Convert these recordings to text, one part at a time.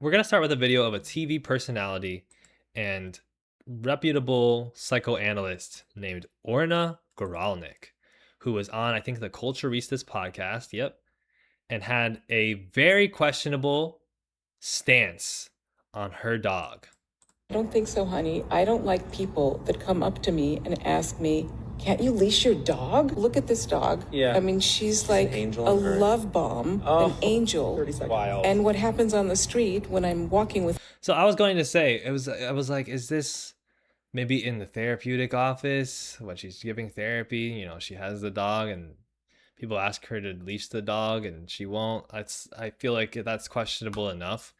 We're going to start with a video of a TV personality and reputable psychoanalyst named Orna Goralnik, who was on, I think, the Culturistas podcast. Yep. And had a very questionable stance on her dog. I don't think so, honey. I don't like people that come up to me and ask me, can't you leash your dog? Look at this dog. Yeah. I mean, she's like a love bomb, an angel. 30 seconds. Wild. And what happens on the street when I'm walking with So I was going to say, I was like, is this maybe in the therapeutic office when she's giving therapy? You know, she has the dog and people ask her to leash the dog and she won't. I feel like that's questionable enough.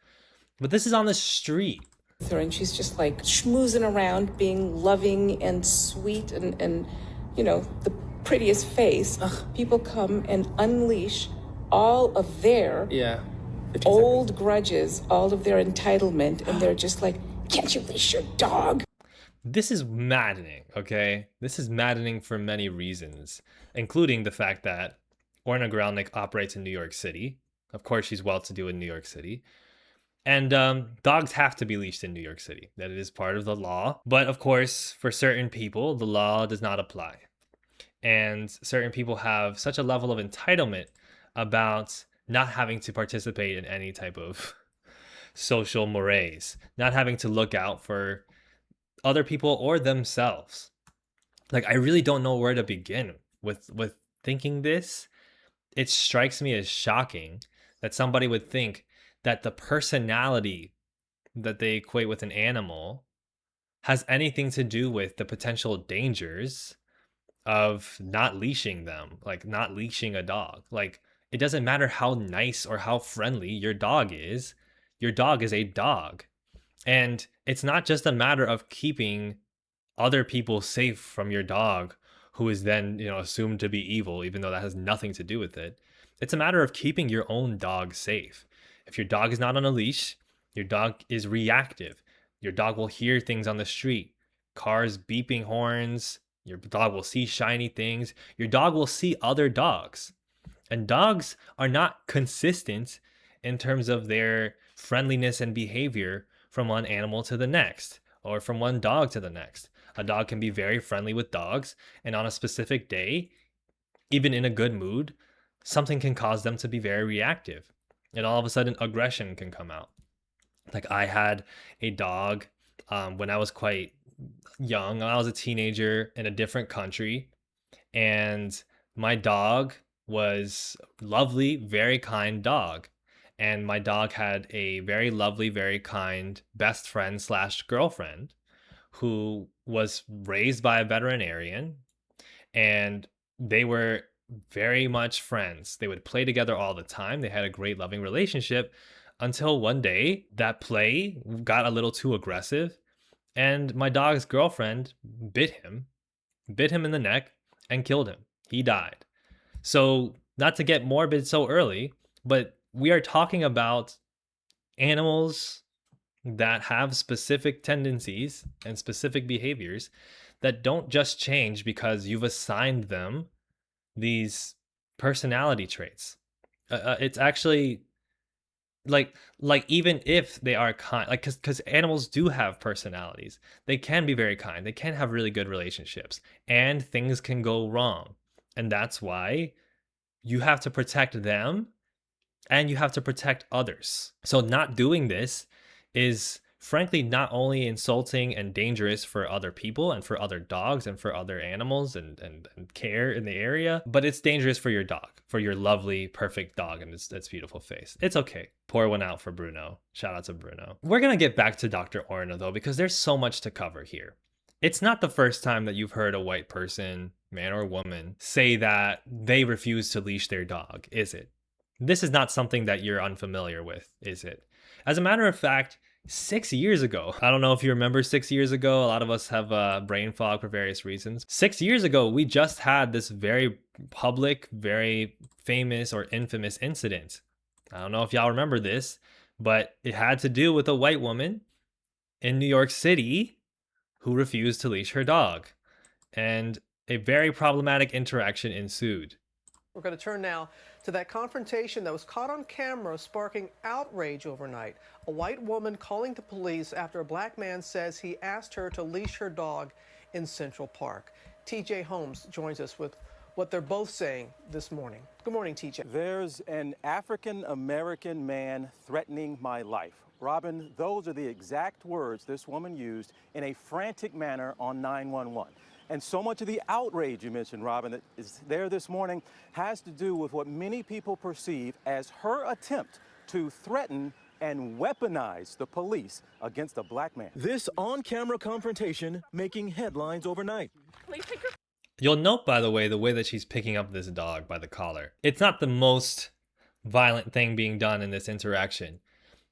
But this is on the street. her, and she's just like schmoozing around, being loving and sweet and you know, the prettiest face. People come and unleash all of their Yeah. 15 old seconds. grudges, all of their entitlement, and they're just like, can't you leash your dog? This is maddening, okay? This is maddening for many reasons, including the fact that Orna Gralnik operates in New York City. Of course, she's well-to-do in New York City. And dogs have to be leashed in New York City. That is part of the law. But of course, for certain people, the law does not apply. And certain people have such a level of entitlement about not having to participate in any type of social mores, not having to look out for other people or themselves. Like, I really don't know where to begin with thinking this. It strikes me as shocking that somebody would think that the personality that they equate with an animal has anything to do with the potential dangers of not leashing them, like not leashing a dog. Like, it doesn't matter how nice or how friendly your dog is a dog. And it's not just a matter of keeping other people safe from your dog, who is then, you know, assumed to be evil, even though that has nothing to do with it. It's a matter of keeping your own dog safe. If your dog is not on a leash, your dog is reactive. Your dog will hear things on the street, cars beeping horns. Your dog will see shiny things. Your dog will see other dogs. And dogs are not consistent in terms of their friendliness and behavior from one animal to the next, or from one dog to the next. A dog can be very friendly with dogs, and on a specific day, even in a good mood, something can cause them to be very reactive. And all of a sudden, aggression can come out. Like, I had a dog when I was quite young. I was a teenager in a different country, and my dog was lovely, very kind dog. And my dog had a very lovely, very kind best friend slash girlfriend who was raised by a veterinarian, and they were very much friends. They would play together all the time. They had a great loving relationship until one day that play got a little too aggressive, and my dog's girlfriend bit him in the neck and killed him. He died. So, not to get morbid so early, but we are talking about animals that have specific tendencies and specific behaviors that don't just change because you've assigned them these personality traits. It's actually like even if they are kind, like, because animals do have personalities, they can be very kind, they can have really good relationships, and things can go wrong. And that's why you have to protect them and you have to protect others. So not doing this is frankly not only insulting and dangerous for other people and for other dogs and for other animals and care in the area, but it's dangerous for your dog, for your lovely, perfect dog and its beautiful face. It's okay. Pour one out for Bruno. Shout out to Bruno. We're going to get back to Dr. Orna, though, because there's so much to cover here. It's not the first time that you've heard a white person, man or woman, say that they refuse to leash their dog, is it? This is not something that you're unfamiliar with, is it? As a matter of fact, 6 years ago, I don't know if you remember 6 years ago, a lot of us have brain fog for various reasons. 6 years ago, we just had this very public, very famous or infamous incident. I don't know if y'all remember this, but it had to do with a white woman in New York City who refused to leash her dog. And a very problematic interaction ensued. We're going to turn now to that confrontation that was caught on camera sparking outrage overnight. A white woman calling the police after a black man says he asked her to leash her dog in Central Park. TJ Holmes joins us with what they're both saying this morning. Good morning, TJ. There's an African-American man threatening my life. Robin, those are the exact words this woman used in a frantic manner on 911. And so much of the outrage you mentioned, Robin, that is there this morning has to do with what many people perceive as her attempt to threaten and weaponize the police against a black man. This on-camera confrontation making headlines overnight. You'll note, by the way that she's picking up this dog by the collar. It's not the most violent thing being done in this interaction,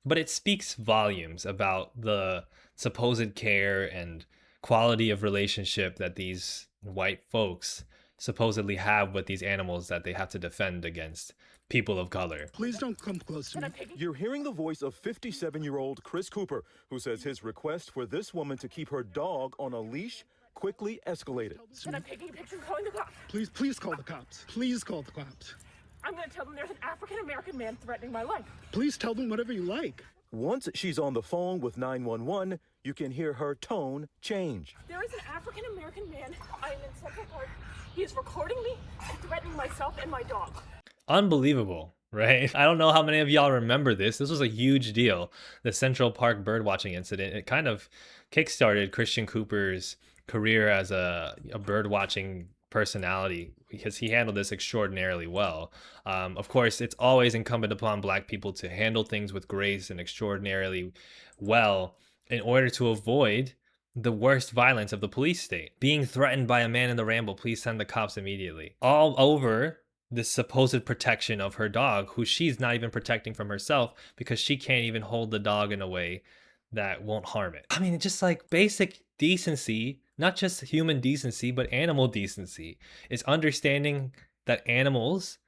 but it speaks volumes about the supposed care and quality of relationship that these white folks supposedly have with these animals that they have to defend against people of color. Please don't come close to me. You're hearing the voice of 57-year-old Chris Cooper, who says his request for this woman to keep her dog on a leash quickly escalated. And I'm taking a picture and calling the cops. Please call the cops. Please call the cops. I'm going to tell them there's an African-American man threatening my life. Please tell them whatever you like. Once she's on the phone with 911, you can hear her tone change. There is an African-American man. I am in Central Park. He is recording me and threatening myself and my dog. Unbelievable, right? I don't know how many of y'all remember this. This was a huge deal. The Central Park birdwatching incident. It kind of kickstarted Christian Cooper's career as a birdwatching personality because he handled this extraordinarily well. Of course, it's always incumbent upon black people to handle things with grace and extraordinarily well in order to avoid the worst violence of the police state. Being threatened by a man in the ramble, please send the cops immediately. All over this supposed protection of her dog, who she's not even protecting from herself because she can't even hold the dog in a way that won't harm it. I mean, it's just like basic decency, not just human decency, but animal decency, is understanding that animals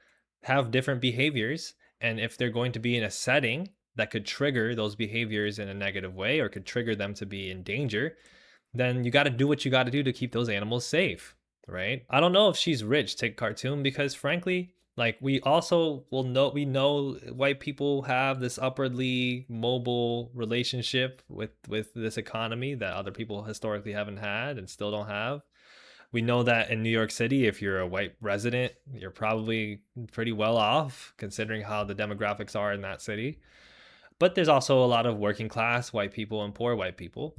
have different behaviors. And if they're going to be in a setting that could trigger those behaviors in a negative way or could trigger them to be in danger, then you got to do what you got to do to keep those animals safe, right? I don't know if she's rich, take cartoon, because frankly, like we also will know, we know white people have this upwardly mobile relationship with this economy that other people historically haven't had and still don't have. We know that in New York City, if you're a white resident, you're probably pretty well off considering how the demographics are in that city. But there's also a lot of working class white people and poor white people.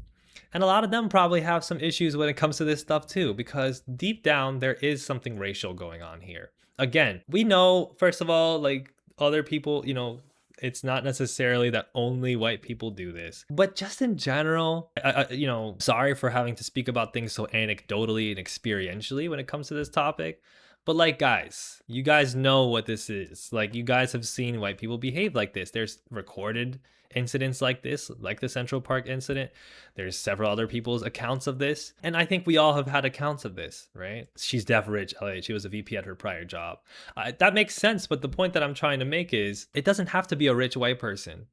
And a lot of them probably have some issues when it comes to this stuff too, because deep down, there is something racial going on here. Again, we know, first of all, like other people, you know, it's not necessarily that only white people do this, but just in general, you know, sorry for having to speak about things so anecdotally and experientially when it comes to this topic. But like, guys, you guys know what this is. Like, you guys have seen white people behave like this. There's recorded incidents like this, like the Central Park incident. There's several other people's accounts of this. And I think we all have had accounts of this, right? She's deaf rich. She was a VP at her prior job. That makes sense. But the point that I'm trying to make is it doesn't have to be a rich white person.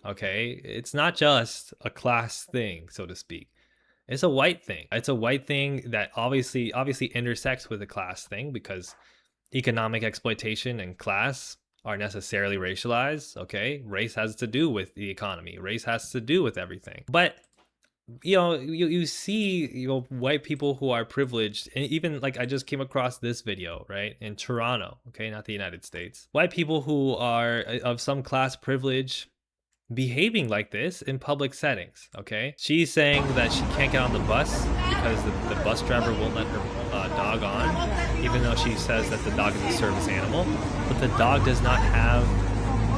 Okay. It's not just a class thing, so to speak. It's a white thing. It's a white thing that obviously intersects with a class thing because economic exploitation and class are necessarily racialized. Okay, race has to do with the economy. Race has to do with everything. But you know, you see, you know, white people who are privileged, and even like I just came across this video, right, in Toronto. Okay, not the United States. White people who are of some class privilege behaving like this in public settings. Okay, she's saying that she can't get on the bus because the bus driver won't let her dog on, even though she says that the dog is a service animal, but the dog does not have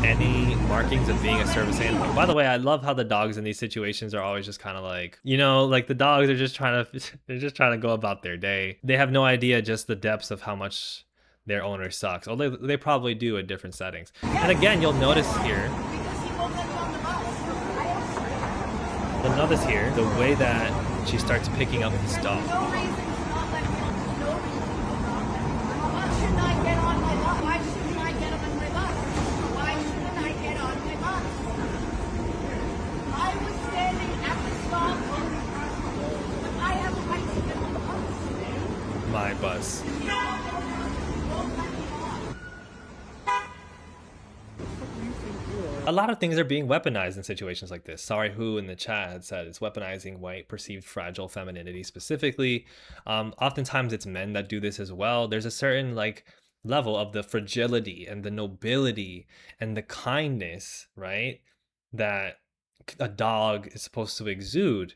any markings of being a service animal. By the way, I love how the dogs in these situations are always just kind of like, you know, like the dogs are just trying to go about their day. They have no idea just the depths of how much their owner sucks. Although they probably do in different settings. And again, you'll notice here the way that she starts picking up this dog. My bus. A lot of things are being weaponized in situations like this. Sorry who in the chat had said it's weaponizing white perceived fragile femininity specifically. Oftentimes it's men that do this as well. There's a certain like level of the fragility and the nobility and the kindness, right? That a dog is supposed to exude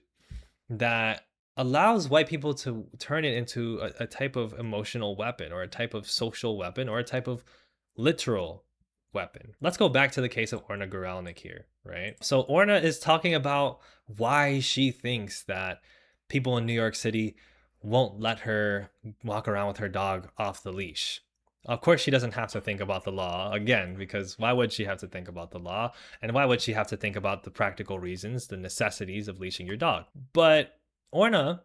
that allows white people to turn it into a type of emotional weapon or a type of social weapon or a type of literal weapon. Let's go back to the case of Orna Guralnik here, right? So Orna is talking about why she thinks that people in New York City won't let her walk around with her dog off the leash. Of course, she doesn't have to think about the law again, because why would she have to think about the law? And why would she have to think about the practical reasons, the necessities of leashing your dog? But Orna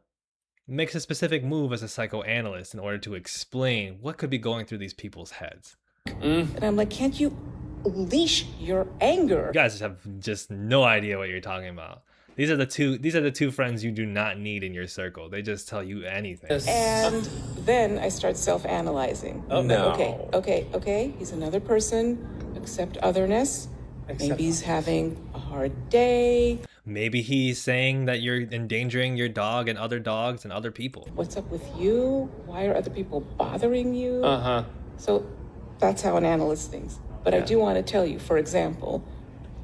makes a specific move as a psychoanalyst in order to explain what could be going through these people's heads. And I'm like, can't you leash your anger? You guys have just no idea what you're talking about. These are the two friends you do not need in your circle. They just tell you anything. And then I start self-analyzing. Oh, no. Okay. He's another person. Accept otherness. Maybe he's having a hard day. Maybe he's saying that you're endangering your dog and other dogs and other people. What's up with you? Why are other people bothering you? Uh-huh. So that's how an analyst thinks. But I do want to tell you, for example,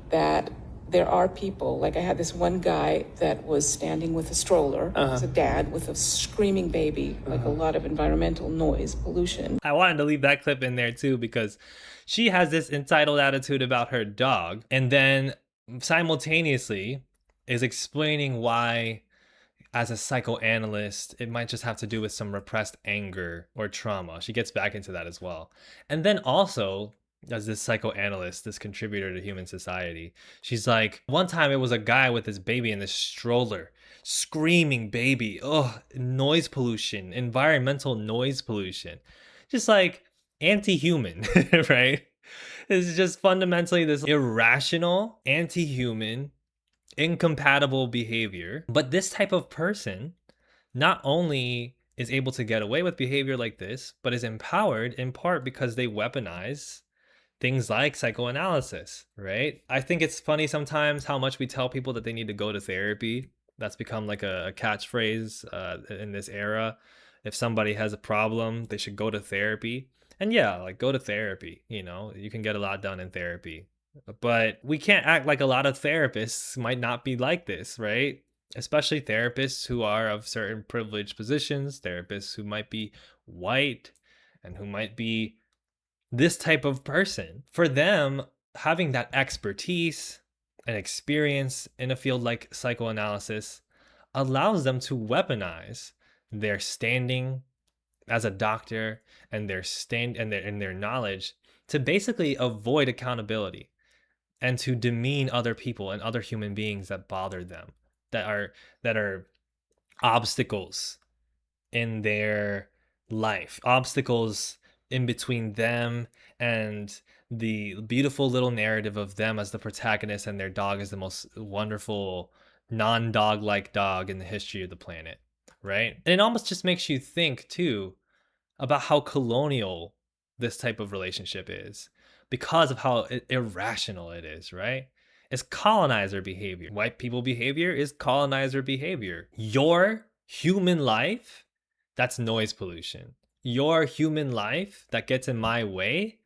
that there are people, like I had this one guy that was standing with a stroller. It's a dad with a screaming baby, like a lot of environmental noise, pollution. I wanted to leave that clip in there too because she has this entitled attitude about her dog and then simultaneously is explaining why, as a psychoanalyst, it might just have to do with some repressed anger or trauma. She gets back into that as well. And then also, as this psychoanalyst, this contributor to human society, she's like, one time it was a guy with his baby in this stroller, screaming baby, noise pollution, environmental noise pollution. Just like anti-human, right? It's just fundamentally this irrational, anti-human, incompatible behavior. But this type of person not only is able to get away with behavior like this, but is empowered in part because they weaponize things like psychoanalysis, right? I think it's funny sometimes how much we tell people that they need to go to therapy. That's become like a catchphrase in this era. If somebody has a problem, they should go to therapy. And yeah, like go to therapy, you can get a lot done in therapy. But we can't act like a lot of therapists might not be like this, right? Especially therapists who are of certain privileged positions, therapists who might be white and who might be this type of person. For them, having that expertise and experience in a field like psychoanalysis allows them to weaponize their standing as a doctor and their knowledge to basically avoid accountability and to demean other people and other human beings that bother them, that are obstacles in their life, obstacles in between them and the beautiful little narrative of them as the protagonist and their dog is the most wonderful non-dog-like dog in the history of the planet, right? And it almost just makes you think too about how colonial this type of relationship is because of how irrational it is, right? It's colonizer behavior. White people behavior is colonizer behavior. Your human life, that's noise pollution. Your human life that gets in my way,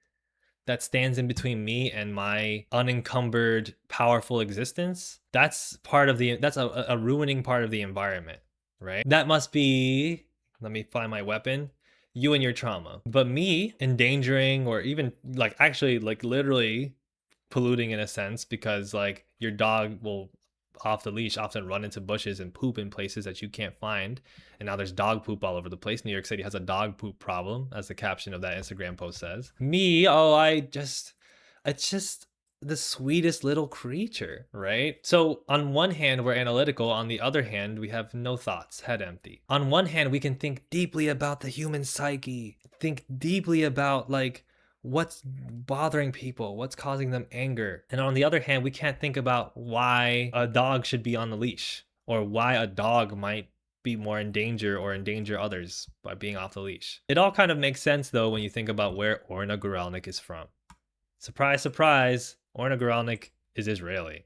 that stands in between me and my unencumbered, powerful existence, that's a ruining part of the environment, right? That must be, let me find my weapon, you and your trauma. But me endangering or even actually literally polluting in a sense, because your dog will off the leash often run into bushes and poop in places that you can't find, and now there's dog poop all over the place. New York City has a dog poop problem, as the caption of that Instagram post says. It's just the sweetest little creature, right? So on one hand we're analytical, on the other hand we have no thoughts, head empty. On one hand we can think deeply about the human psyche, think deeply about what's bothering people, what's causing them anger. And on the other hand, we can't think about why a dog should be on the leash or why a dog might be more in danger or endanger others by being off the leash. It all kind of makes sense though when you think about where Orna Guralnik is from. Surprise, surprise, Orna Guralnik is Israeli.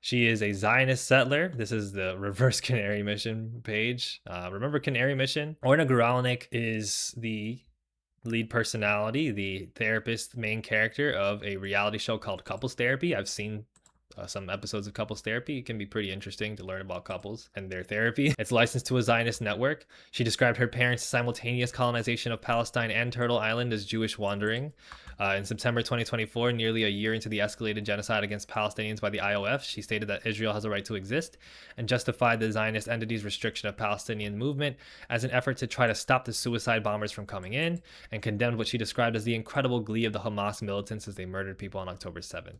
She is a Zionist settler. This is the reverse Canary Mission page. Remember Canary Mission? Orna Guralnik is the lead personality, the therapist, main character of a reality show called Couples Therapy. I've seen some episodes of Couples Therapy. It can be pretty interesting to learn about couples and their therapy. It's licensed to a Zionist network. She described her parents' simultaneous colonization of Palestine and Turtle Island as Jewish wandering. In September 2024, nearly a year into the escalated genocide against Palestinians by the IOF, she stated that Israel has a right to exist and justified the Zionist entity's restriction of Palestinian movement as an effort to try to stop the suicide bombers from coming in, and condemned what she described as the incredible glee of the Hamas militants as they murdered people on October 7th.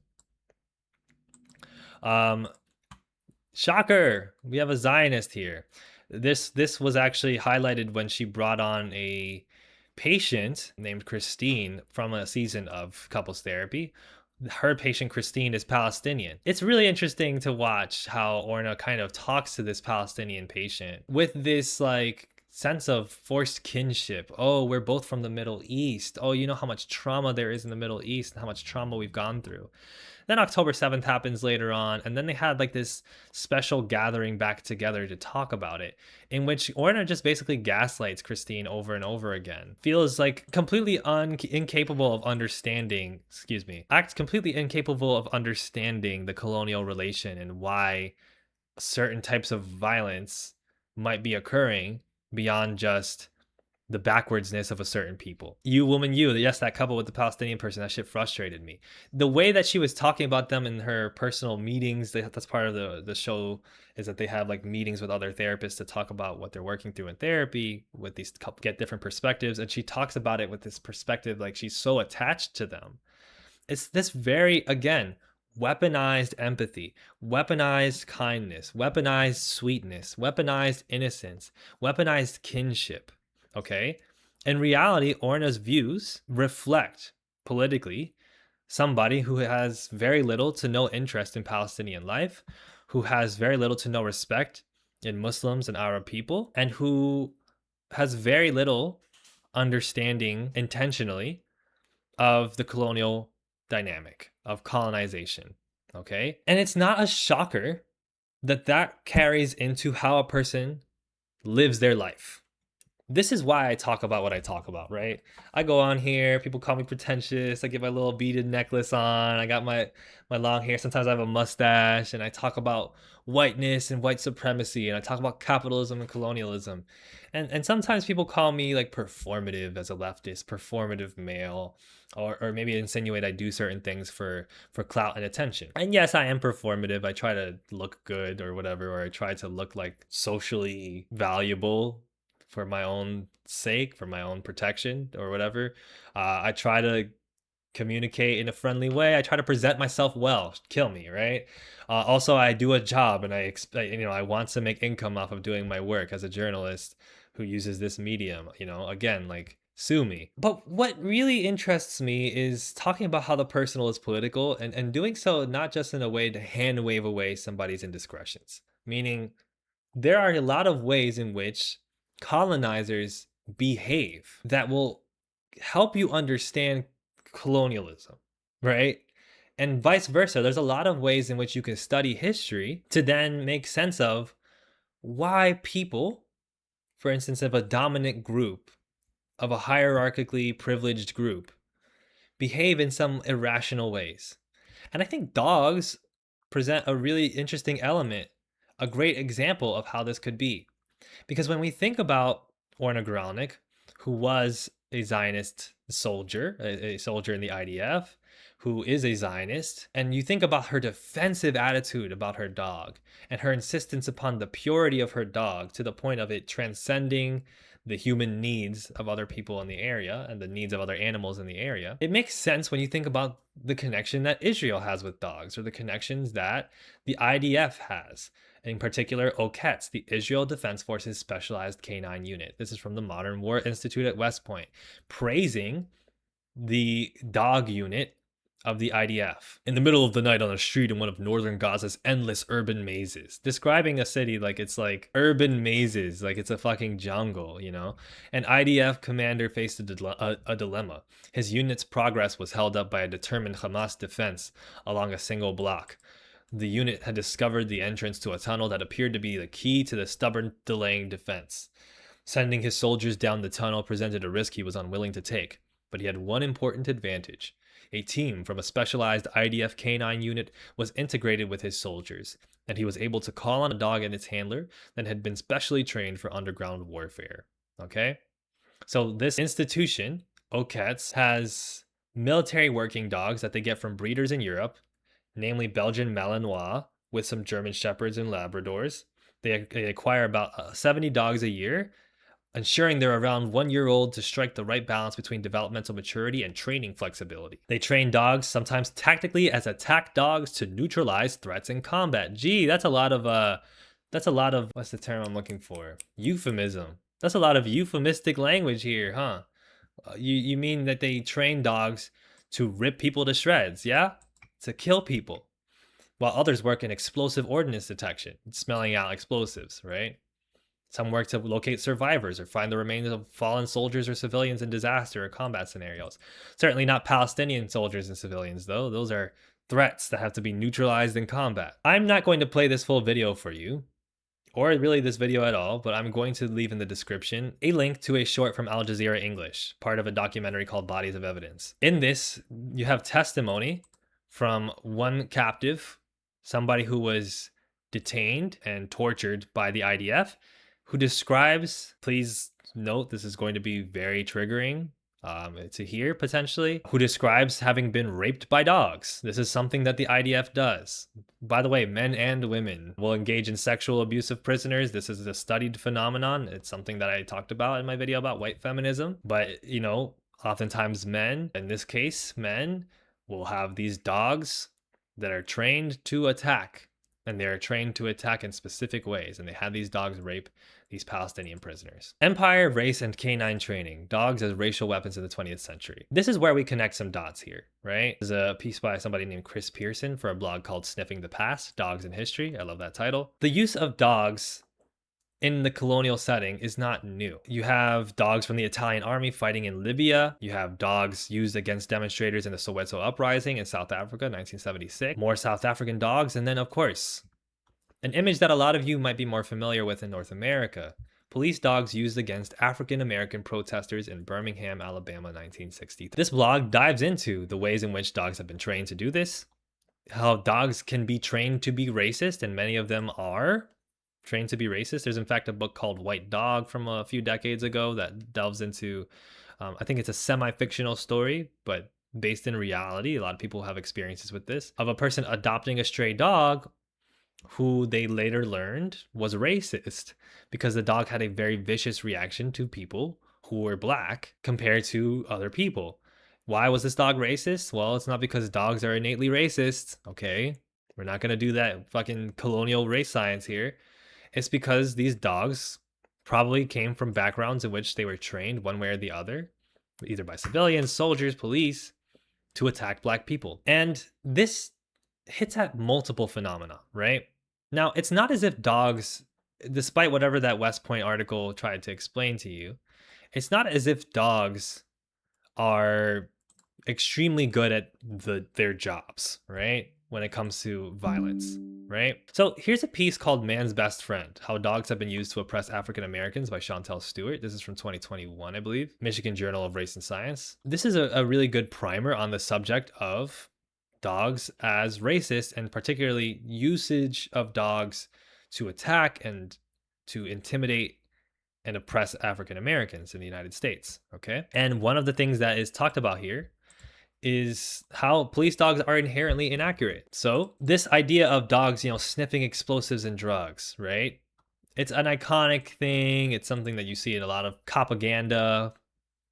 Shocker, we have a Zionist here. This was actually highlighted when she brought on a patient named Christine from a season of Couples Therapy. Her patient Christine is Palestinian. It's really interesting to watch how Orna kind of talks to this Palestinian patient with this like sense of forced kinship. Oh, we're both from the Middle East. Oh, you know how much trauma there is in the Middle East and how much trauma we've gone through. Then October 7th happens later on, and then they had like this special gathering back together to talk about it, in which Orna just basically gaslights Christine over and over again. Feels like completely incapable of understanding, acts completely incapable of understanding the colonial relation and why certain types of violence might be occurring beyond just the backwardsness of a certain people. You, woman, you, yes, that couple with the Palestinian person, that shit frustrated me. The way that she was talking about them in her personal meetings, that's part of the show, is that they have like meetings with other therapists to talk about what they're working through in therapy with these, get different perspectives. And she talks about it with this perspective, like she's so attached to them. It's this very, again, weaponized empathy, weaponized kindness, weaponized sweetness, weaponized innocence, weaponized kinship. Okay. In reality, Orna's views reflect politically somebody who has very little to no interest in Palestinian life, who has very little to no respect in Muslims and Arab people, and who has very little understanding intentionally of the colonial dynamic of colonization. Okay. And it's not a shocker that that carries into how a person lives their life. This is why I talk about what I talk about, right? I go on here, people call me pretentious. I get my little beaded necklace on. I got my long hair. Sometimes I have a mustache, and I talk about whiteness and white supremacy, and I talk about capitalism and colonialism. And sometimes people call me like performative as a leftist, performative male, or maybe insinuate I do certain things for clout and attention. And yes, I am performative. I try to look good or whatever, or I try to look like socially valuable for my own sake, for my own protection or whatever. I try to communicate in a friendly way. I try to present myself well. Kill me, right? Also, I do a job, and I want to make income off of doing my work as a journalist who uses this medium. Again, like, sue me. But what really interests me is talking about how the personal is political, and doing so not just in a way to hand wave away somebody's indiscretions. Meaning, there are a lot of ways in which colonizers behave that will help you understand colonialism, right? And vice versa. There's a lot of ways in which you can study history to then make sense of why people, for instance, of a dominant group, of a hierarchically privileged group, behave in some irrational ways. And I think dogs present a really interesting element, a great example of how this could be. Because when we think about Orna Guralnik, who was a Zionist soldier, a soldier in the IDF, who is a Zionist, and you think about her defensive attitude about her dog and her insistence upon the purity of her dog to the point of it transcending the human needs of other people in the area and the needs of other animals in the area, it makes sense when you think about the connection that Israel has with dogs, or the connections that the IDF has. In particular, OCETS, the Israel Defense Forces Specialized Canine Unit. This is from the Modern War Institute at West Point, praising the dog unit of the IDF in the middle of the night on a street in one of northern Gaza's endless urban mazes, describing a city like it's like urban mazes, like it's a fucking jungle, you know? An IDF commander faced a dilemma. His unit's progress was held up by a determined Hamas defense along a single block. The unit had discovered the entrance to a tunnel that appeared to be the key to the stubborn delaying defense. Sending his soldiers down the tunnel presented a risk he was unwilling to take, but he had one important advantage. A team from a specialized IDF K9 unit was integrated with his soldiers, and he was able to call on a dog and its handler that had been specially trained for underground warfare. Okay? So this institution, Oppress, has military working dogs that they get from breeders in Europe, namely Belgian Malinois, with some German Shepherds and Labradors. They acquire about 70 dogs a year, ensuring they're around 1 year old to strike the right balance between developmental maturity and training flexibility. They train dogs, sometimes tactically, as attack dogs to neutralize threats in combat. Gee, that's a lot of what's the term I'm looking for? Euphemism. That's a lot of euphemistic language here, huh? You mean that they train dogs to rip people to shreds, yeah? To kill people. While others work in explosive ordnance detection, smelling out explosives, right? Some work to locate survivors or find the remains of fallen soldiers or civilians in disaster or combat scenarios. Certainly not Palestinian soldiers and civilians, though. Those are threats that have to be neutralized in combat. I'm not going to play this full video for you, or really this video at all, but I'm going to leave in the description a link to a short from Al Jazeera English, part of a documentary called Bodies of Evidence. In this, you have testimony from one captive, somebody who was detained and tortured by the IDF, who describes, please note this is going to be very triggering to hear potentially, who describes having been raped by dogs. This is something that the IDF does. By the way, men and women will engage in sexual abuse of prisoners. This is a studied phenomenon. It's something that I talked about in my video about white feminism. But, you know, oftentimes men, in this case, men will have these dogs that are trained to attack. And they're trained to attack in specific ways. And they have these dogs rape these Palestinian prisoners. Empire, race, and canine training. Dogs as racial weapons in the 20th century. This is where we connect some dots here, right? There's a piece by somebody named Chris Pearson for a blog called Sniffing the Past, Dogs in History. I love that title. The use of dogs in the colonial setting is not new. You have dogs from the Italian army fighting in Libya. You have dogs used against demonstrators in the Soweto uprising in South Africa, 1976. More South African dogs. And then, of course, an image that a lot of you might be more familiar with in North America. Police dogs used against African American protesters in Birmingham, Alabama, 1963. This blog dives into the ways in which dogs have been trained to do this, how dogs can be trained to be racist, and many of them are trained to be racist. There's in fact a book called White Dog from a few decades ago that delves into, I think it's a semi-fictional story, but based in reality. A lot of people have experiences with this, of a person adopting a stray dog who they later learned was racist because the dog had a very vicious reaction to people who were black compared to other people. Why was this dog racist? Well, it's not because dogs are innately racist, okay? We're not going to do that fucking colonial race science here. It's because these dogs probably came from backgrounds in which they were trained one way or the other, either by civilians, soldiers, police, to attack black people. And this hits at multiple phenomena, right? Now, it's not as if dogs, despite whatever that West Point article tried to explain to you, it's not as if dogs are extremely good at their jobs, right? When it comes to violence, right? So here's a piece called Man's Best Friend, How Dogs Have Been Used to Oppress African Americans by Shontel Stewart. This is from 2021, I believe, Michigan Journal of Race and Science. This is a really good primer on the subject of dogs as racist, and particularly usage of dogs to attack and to intimidate and oppress African Americans in the United States, okay? And one of the things that is talked about here is how police dogs are inherently inaccurate. So this idea of dogs, you know, sniffing explosives and drugs, right? It's an iconic thing. It's something that you see in a lot of propaganda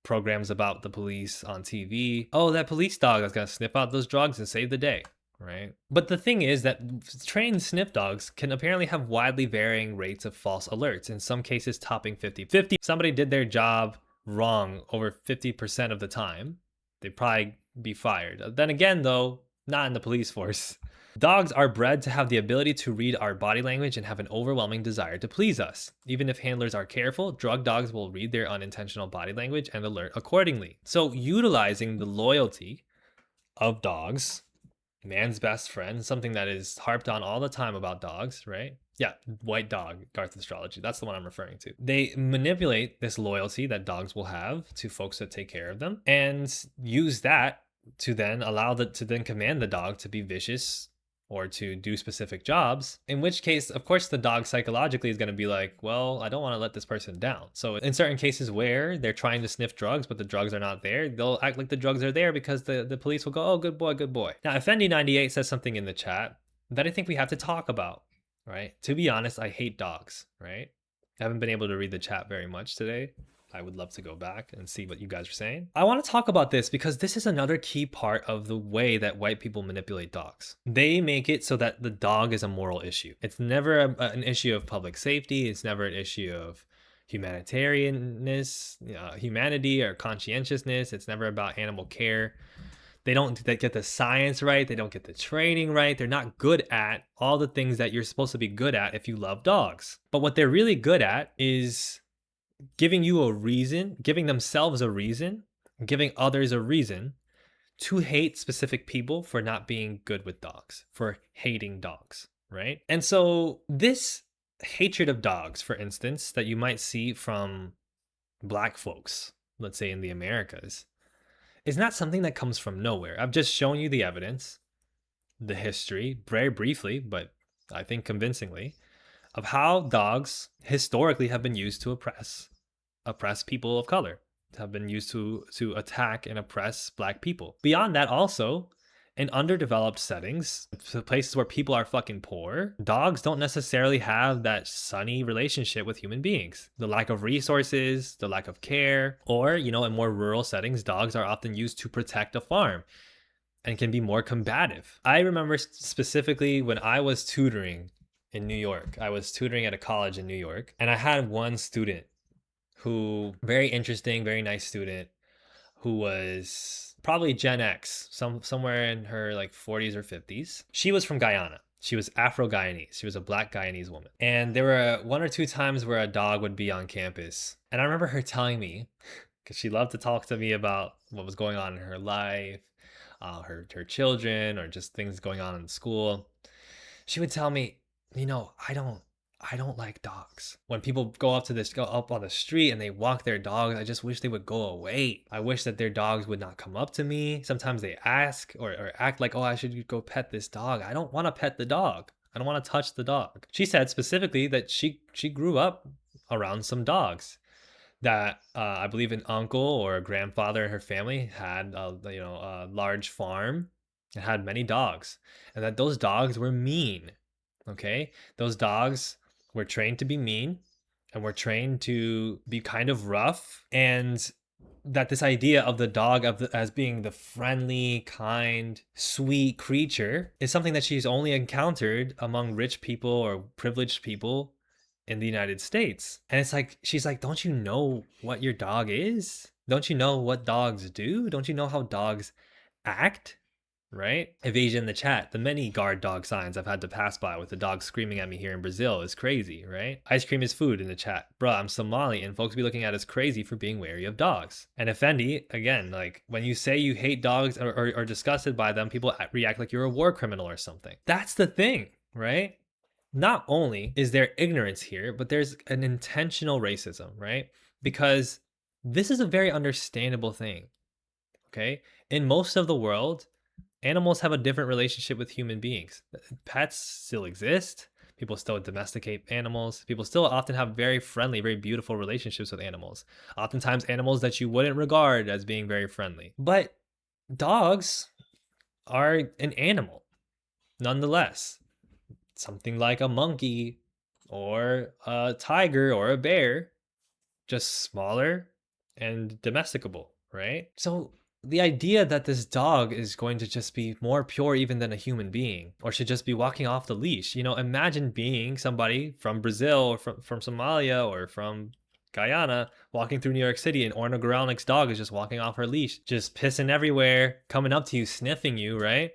programs about the police on TV. Oh, that police dog is gonna sniff out those drugs and save the day, right? But the thing is that trained sniff dogs can apparently have widely varying rates of false alerts, in some cases topping 50-50. Somebody did their job wrong over 50% of the time. They probably be fired. Then again, though, not in the police force. Dogs are bred to have the ability to read our body language and have an overwhelming desire to please us. Even if handlers are careful, drug dogs will read their unintentional body language and alert accordingly. So, utilizing the loyalty of dogs, man's best friend, something that is harped on all the time about dogs, right? Yeah, white dog, Garth astrology. That's the one I'm referring to. They manipulate this loyalty that dogs will have to folks that take care of them and use that to then to then command the dog to be vicious or to do specific jobs, in which case, of course, the dog psychologically is going to be like, well, I don't want to let this person down. So in certain cases where they're trying to sniff drugs, but the drugs are not there, they'll act like the drugs are there because the police will go, oh, good boy, good boy. Now, Effendi98 says something in the chat that I think we have to talk about, right? To be honest, I hate dogs, right? I haven't been able to read the chat very much today. I would love to go back and see what you guys are saying. I want to talk about this because this is another key part of the way that white people manipulate dogs. They make it so that the dog is a moral issue. It's never an issue of public safety. It's never an issue of humanitarianness, humanity or conscientiousness. It's never about animal care. They don't get the science right. They don't get the training right. They're not good at all the things that you're supposed to be good at if you love dogs. But what they're really good at is giving you a reason, giving themselves a reason, giving others a reason to hate specific people for not being good with dogs, for hating dogs, right? And so this hatred of dogs, for instance, that you might see from Black folks, let's say in the Americas, is not something that comes from nowhere. I've just shown you the evidence, the history, very briefly, but I think convincingly, of how dogs historically have been used to oppress people of color, have been used to attack and oppress Black people. Beyond that, also, in underdeveloped settings, places where people are fucking poor, dogs don't necessarily have that sunny relationship with human beings. The lack of resources, the lack of care, or, in more rural settings, dogs are often used to protect a farm and can be more combative. I remember specifically when I was tutoring in New York. I was tutoring at a college in New York, and I had one student who, very interesting, very nice student, who was probably Gen X, somewhere in her like 40s or 50s. She was from Guyana. She was Afro-Guyanese. She was a Black Guyanese woman. And there were one or two times where a dog would be on campus. And I remember her telling me, because she loved to talk to me about what was going on in her life, her children, or just things going on in school. She would tell me, I don't like dogs. When people go up on the street and they walk their dogs, I just wish they would go away. I wish that their dogs would not come up to me. Sometimes they ask or act like, oh, I should go pet this dog. I don't want to pet the dog. I don't want to touch the dog. She said specifically that she grew up around some dogs that I believe an uncle or a grandfather in her family had a large farm and had many dogs, and that those dogs were mean. Okay, those dogs were trained to be mean and were trained to be kind of rough, and that this idea of the dog as being the friendly, kind, sweet creature is something that she's only encountered among rich people or privileged people in the United States. And it's like, she's like, don't you know what your dog is? Don't you know what dogs do? Don't you know how dogs act? Right? Evasion in the chat. The many guard dog signs I've had to pass by with the dog screaming at me here in Brazil is crazy, right? Ice cream is food in the chat. Bruh, I'm Somali and folks be looking at us crazy for being wary of dogs. And Effendi, again, like when you say you hate dogs or disgusted by them, people react like you're a war criminal or something. That's the thing, right? Not only is there ignorance here, but there's an intentional racism, right? Because this is a very understandable thing, okay? In most of the world, animals have a different relationship with human beings. Pets still exist. People still domesticate animals. People still often have very friendly, very beautiful relationships with animals. Oftentimes animals that you wouldn't regard as being very friendly. But dogs are an animal, nonetheless. Something like a monkey or a tiger or a bear, just smaller and domesticable, right? So the idea that this dog is going to just be more pure even than a human being, or should just be walking off the leash. Imagine being somebody from Brazil or from Somalia or from Guyana, walking through New York City, and ornithorynquic's dog is just walking off her leash, just pissing everywhere, coming up to you, sniffing you, right?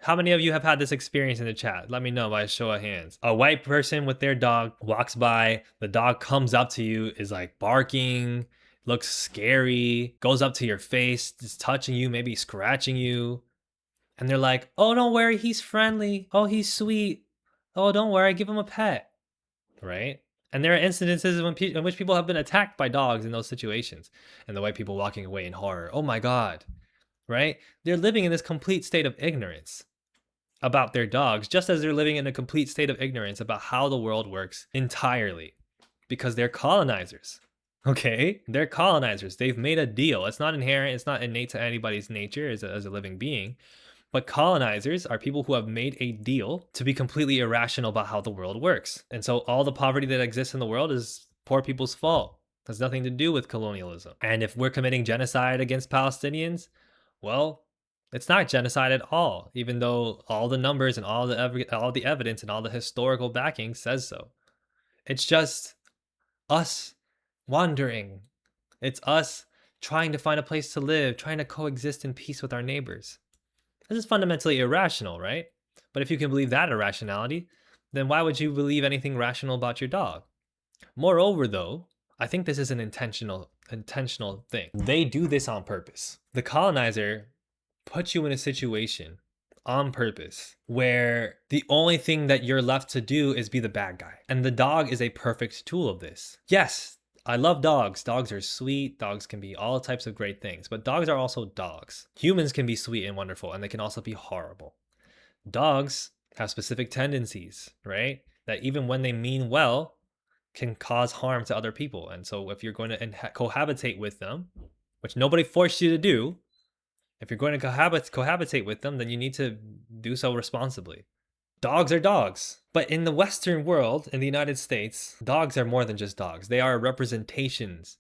How many of you have had this experience in the chat? Let me know by a show of hands. A white person with their dog walks by, the dog comes up to you, is like barking, looks scary, goes up to your face, is touching you, maybe scratching you. And they're like, oh, don't worry, he's friendly. Oh, he's sweet. Oh, don't worry, give him a pet. Right? And there are incidences in which people have been attacked by dogs in those situations. And the white people walking away in horror. Oh my God. Right? They're living in this complete state of ignorance about their dogs, just as they're living in a complete state of ignorance about how the world works entirely, because they're colonizers. Okay? They're colonizers. They've made a deal. It's not inherent, it's not innate to anybody's nature as a living being. But colonizers are people who have made a deal to be completely irrational about how the world works. And so all the poverty that exists in the world is poor people's fault. It has nothing to do with colonialism. And if we're committing genocide against Palestinians, well, it's not genocide at all, even though all the numbers and all the evidence and all the historical backing says so. It's just us wandering. It's us trying to find a place to live, trying to coexist in peace with our neighbors. This is fundamentally irrational, right? But if you can believe that irrationality, then why would you believe anything rational about your dog? Moreover, though, I think this is an intentional thing. They do this on purpose. The colonizer puts you in a situation on purpose where the only thing that you're left to do is be the bad guy. And the dog is a perfect tool of this. Yes, I love dogs. Dogs are sweet. Dogs can be all types of great things, but dogs are also dogs. Humans can be sweet and wonderful, and they can also be horrible. Dogs have specific tendencies, right? That even when they mean well, can cause harm to other people. And so if you're going to cohabitate with them, which nobody forced you to do, if you're going to cohabitate with them, then you need to do so responsibly. Dogs are dogs. But in the Western world, in the United States, dogs are more than just dogs. They are representations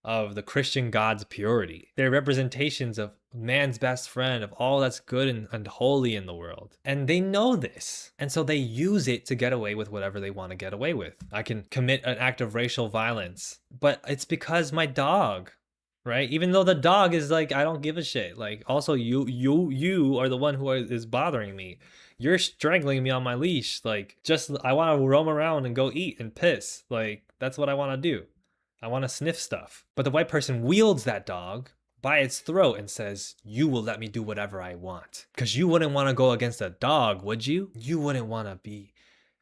of the Christian God's purity. They're representations of man's best friend, of all that's good and holy in the world. And they know this. And so they use it to get away with whatever they want to get away with. I can commit an act of racial violence, but it's because my dog, right? Even though the dog is like, I don't give a shit. Like, also you are the one who is bothering me. You're strangling me on my leash. Like, just, I want to roam around and go eat and piss. Like, that's what I want to do. I want to sniff stuff. But the white person wields that dog by its throat and says, you will let me do whatever I want. Because you wouldn't want to go against a dog, would you? You wouldn't want to be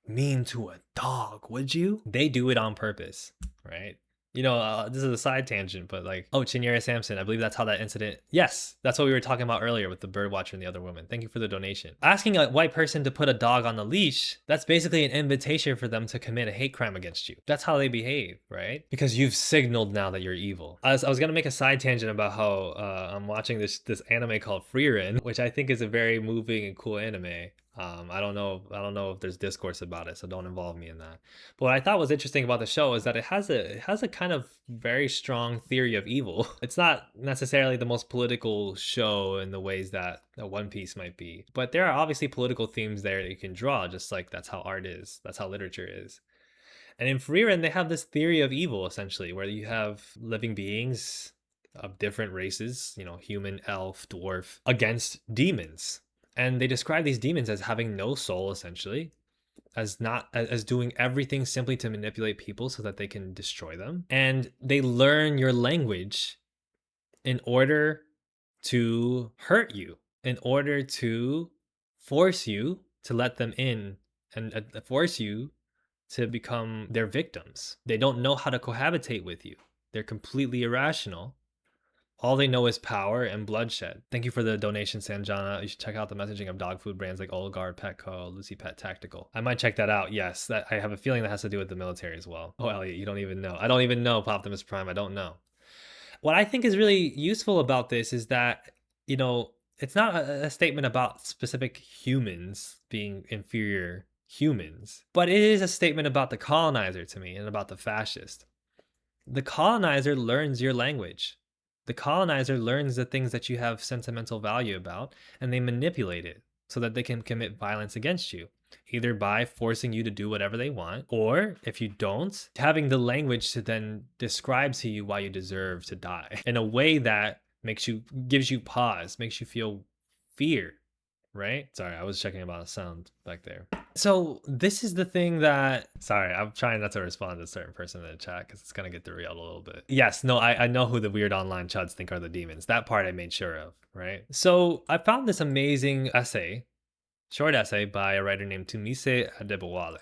mean to a dog, would you? They do it on purpose, right? You know, this is a side tangent, but like, oh, Chinyere Sampson, I believe that's how that incident, yes, that's what we were talking about earlier with the bird watcher and the other woman. Thank you for the donation. Asking a white person to put a dog on the leash, that's basically an invitation for them to commit a hate crime against you. That's how they behave, right? Because you've signaled now that you're evil. I was gonna make a side tangent about how I'm watching this anime called Frieren, which I think is a very moving and cool anime. I don't know if there's discourse about it, so don't involve me in that. But what I thought was interesting about the show is that it has a kind of very strong theory of evil. It's not necessarily the most political show in the ways that One Piece might be, but there are obviously political themes there that you can draw, just like that's how art is, that's how literature is. And in Frieren, they have this theory of evil, essentially, where you have living beings of different races, you know, human, elf, dwarf, against demons. And they describe these demons as having no soul, essentially, as doing everything simply to manipulate people so that they can destroy them. And they learn your language in order to hurt you, in order to force you to let them in and force you to become their victims. They don't know how to cohabitate with you. They're completely irrational. All they know is power and bloodshed. Thank you for the donation, Sanjana. You should check out the messaging of dog food brands like Olgar, Petco, Lucy Pet Tactical. I might check that out. Yes, that I have a feeling that has to do with the military as well. Oh, Elliot, you don't even know. I don't even know, Poptimus Prime. I don't know. What I think is really useful about this is that, you know, it's not a statement about specific humans being inferior humans, but it is a statement about the colonizer to me and about the fascist. The colonizer learns your language. The colonizer learns the things that you have sentimental value about, and they manipulate it so that they can commit violence against you. either by forcing you to do whatever they want, or if you don't, having the language to then describe to you why you deserve to die in a way that gives you pause, makes you feel fear, right? Sorry, I was checking about a sound back there. So this is the thing that, sorry, I'm trying not to respond to a certain person in the chat because it's gonna get derailed a little bit. Yes, no, I know who the weird online chuds think are the demons. That part I made sure of, right? So I found this amazing short essay by a writer named Tumise Adebowale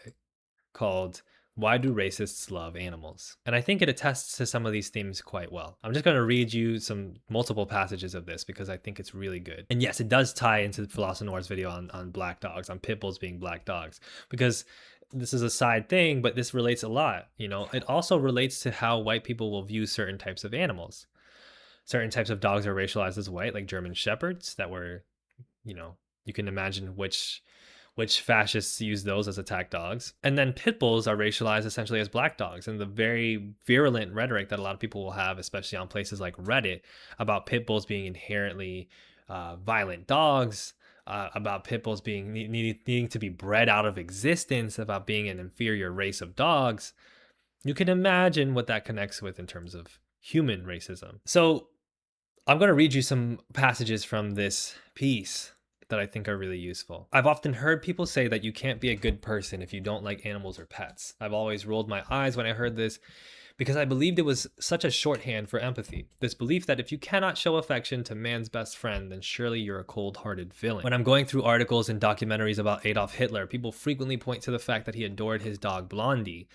called "Why Do Racists Love Animals?" And I think it attests to some of these themes quite well. I'm just going to read you some multiple passages of this because I think it's really good. And yes, it does tie into Philosopher's video on black dogs, on pit bulls being black dogs, because this is a side thing, but this relates a lot. You know, it also relates to how white people will view certain types of animals. Certain types of dogs are racialized as white, like German shepherds that were, you know, you can imagine which fascists use those as attack dogs. And then pit bulls are racialized essentially as black dogs. And the very virulent rhetoric that a lot of people will have, especially on places like Reddit, about pit bulls being inherently violent dogs, about pit bulls being needing to be bred out of existence, about being an inferior race of dogs. You can imagine what that connects with in terms of human racism. So I'm going to read you some passages from this piece that I think are really useful. I've often heard people say that you can't be a good person if you don't like animals or pets. I've always rolled my eyes when I heard this because I believed it was such a shorthand for empathy. This belief that if you cannot show affection to man's best friend, then surely you're a cold-hearted villain. When I'm going through articles and documentaries about Adolf Hitler, people frequently point to the fact that he adored his dog Blondie,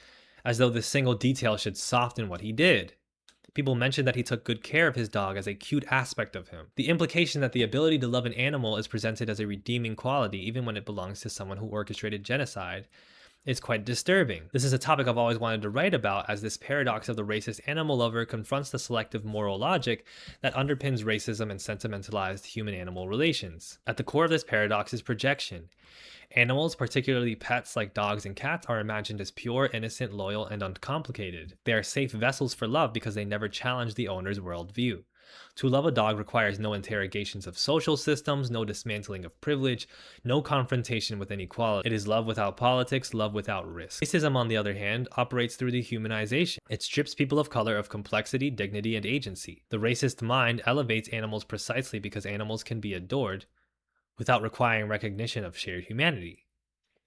as though this single detail should soften what he did. People mention that he took good care of his dog as a cute aspect of him. The implication that the ability to love an animal is presented as a redeeming quality even when it belongs to someone who orchestrated genocide is quite disturbing. This is a topic I've always wanted to write about, as this paradox of the racist animal lover confronts the selective moral logic that underpins racism and sentimentalized human-animal relations. At the core of this paradox is projection. Animals, particularly pets like dogs and cats, are imagined as pure, innocent, loyal, and uncomplicated. They are safe vessels for love because they never challenge the owner's worldview. To love a dog requires no interrogations of social systems, no dismantling of privilege, no confrontation with inequality. It is love without politics, love without risk. Racism, on the other hand, operates through dehumanization. It strips people of color of complexity, dignity, and agency. The racist mind elevates animals precisely because animals can be adored without requiring recognition of shared humanity.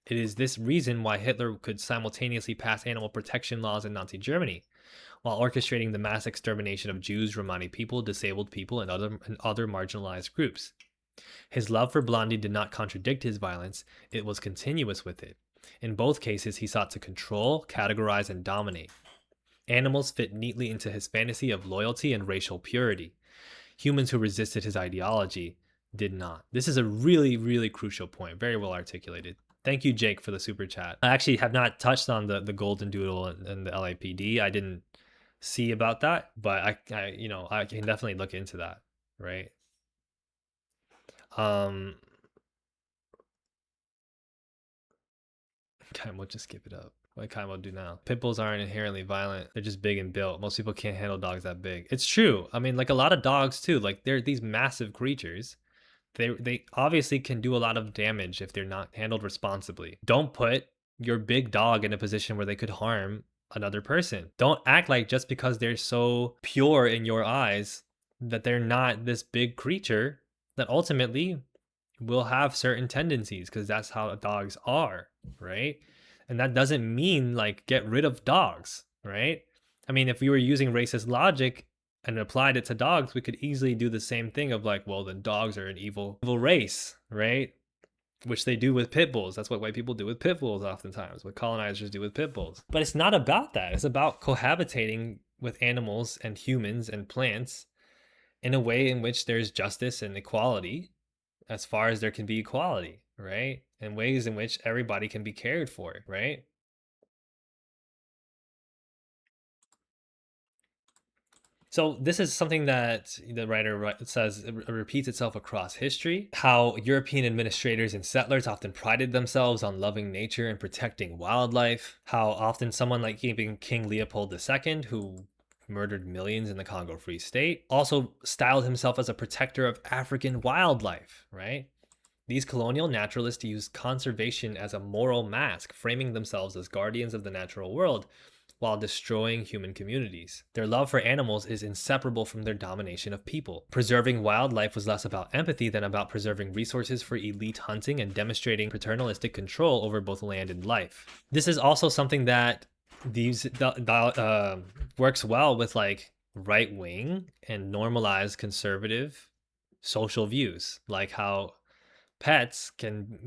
It is this reason why Hitler could simultaneously pass animal protection laws in Nazi Germany, while orchestrating the mass extermination of Jews, Romani people, disabled people, and other marginalized groups. His love for Blondie did not contradict his violence, it was continuous with it. In both cases, he sought to control, categorize, and dominate. Animals fit neatly into his fantasy of loyalty and racial purity. Humans who resisted his ideology did not. This is a really, really crucial point. Very well articulated. Thank you, Jake, for the super chat. I actually have not touched on the golden doodle and the LAPD. I didn't see about that, but I can definitely look into that, right? Okay, we'll just give it up. What kind will do now? Pit bulls aren't inherently violent. They're just big and built. Most people can't handle dogs that big. It's true. I mean, like a lot of dogs too. Like they're these massive creatures. They obviously can do a lot of damage if they're not handled responsibly. Don't put your big dog in a position where they could harm another person. Don't act like just because they're so pure in your eyes that they're not this big creature that ultimately will have certain tendencies, because that's how dogs are, right? And that doesn't mean like get rid of dogs, right? I mean, if we were using racist logic and applied it to dogs, we could easily do the same thing of like, well, then dogs are an evil race, right? Which they do with pit bulls. That's what white people do with pit bulls oftentimes, what colonizers do with pit bulls. But it's not about that. It's about cohabitating with animals and humans and plants in a way in which there's justice and equality, as far as there can be equality, right? And ways in which everybody can be cared for, right? So this is something that the writer says repeats itself across history, how European administrators and settlers often prided themselves on loving nature and protecting wildlife, how often someone like even King Leopold II, who murdered millions in the Congo Free State, also styled himself as a protector of African wildlife, right? These colonial naturalists used conservation as a moral mask, framing themselves as guardians of the natural world while destroying human communities. Their love for animals is inseparable from their domination of people. Preserving wildlife was less about empathy than about preserving resources for elite hunting and demonstrating paternalistic control over both land and life. This is also something that works well with like right wing and normalized conservative social views, like how pets can,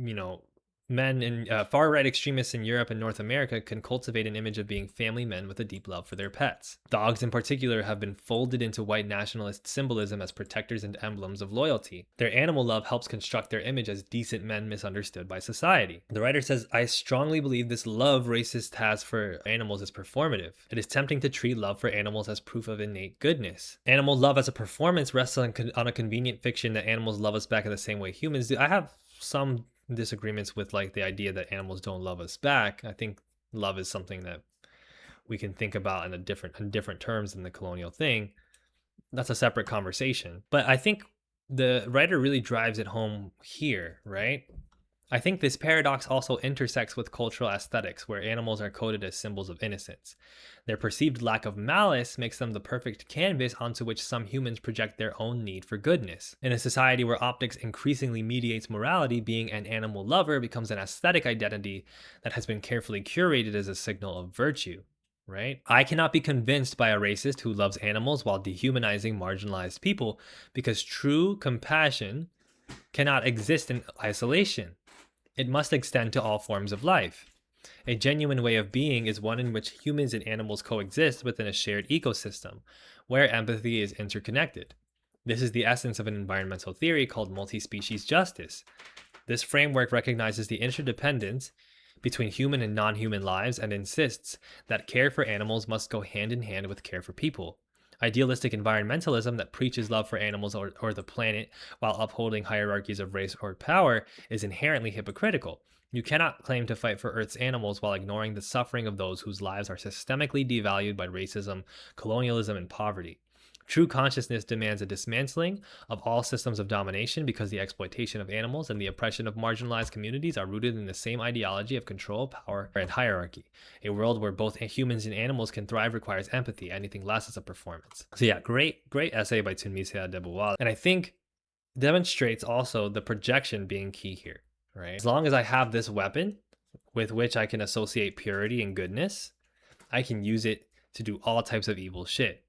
men and far right extremists in Europe and North America can cultivate an image of being family men with a deep love for their pets. Dogs, in particular, have been folded into white nationalist symbolism as protectors and emblems of loyalty. Their animal love helps construct their image as decent men misunderstood by society. The writer says, I strongly believe this love racist has for animals is performative. It is tempting to treat love for animals as proof of innate goodness. Animal love as a performance rests on a convenient fiction that animals love us back in the same way humans do. I have some disagreements with like the idea that animals don't love us back. I think love is something that we can think about in different terms than the colonial thing. That's a separate conversation. But I think the writer really drives it home here, right? I think this paradox also intersects with cultural aesthetics, where animals are coded as symbols of innocence. Their perceived lack of malice makes them the perfect canvas onto which some humans project their own need for goodness. In a society where optics increasingly mediates morality, being an animal lover becomes an aesthetic identity that has been carefully curated as a signal of virtue. Right? I cannot be convinced by a racist who loves animals while dehumanizing marginalized people, because true compassion cannot exist in isolation. It must extend to all forms of life. A genuine way of being is one in which humans and animals coexist within a shared ecosystem, where empathy is interconnected. This is the essence of an environmental theory called multi-species justice. This framework recognizes the interdependence between human and non-human lives and insists that care for animals must go hand in hand with care for people. Idealistic environmentalism that preaches love for animals or the planet while upholding hierarchies of race or power is inherently hypocritical. You cannot claim to fight for Earth's animals while ignoring the suffering of those whose lives are systemically devalued by racism, colonialism, and poverty. True consciousness demands a dismantling of all systems of domination, because the exploitation of animals and the oppression of marginalized communities are rooted in the same ideology of control, power, and hierarchy. A world where both humans and animals can thrive requires empathy. Anything less is a performance. So yeah, great essay by Tunisia Debois. And I think demonstrates also the projection being key here, right? As long as I have this weapon with which I can associate purity and goodness, I can use it to do all types of evil shit.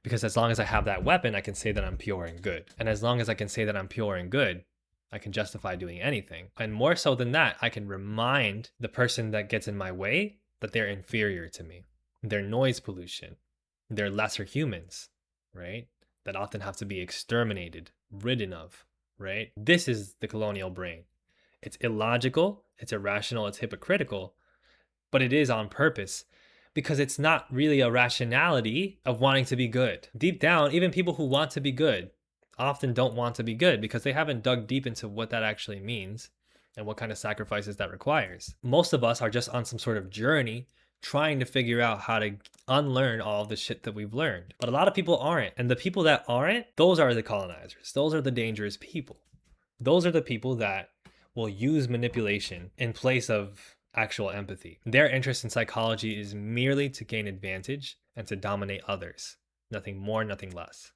Because as long as I have that weapon, I can say that I'm pure and good. And as long as I can say that I'm pure and good, I can justify doing anything. And more so than that, I can remind the person that gets in my way that they're inferior to me. They're noise pollution. They're lesser humans, right? That often have to be exterminated, ridden of, right? This is the colonial brain. It's illogical, it's irrational, it's hypocritical, but it is on purpose, because it's not really a rationality of wanting to be good. Deep down, even people who want to be good often don't want to be good because they haven't dug deep into what that actually means and what kind of sacrifices that requires. Most of us are just on some sort of journey trying to figure out how to unlearn all the shit that we've learned. But a lot of people aren't. And the people that aren't, those are the colonizers. Those are the dangerous people. Those are the people that will use manipulation in place of actual empathy. Their interest in psychology is merely to gain advantage and to dominate others. Nothing more, nothing less.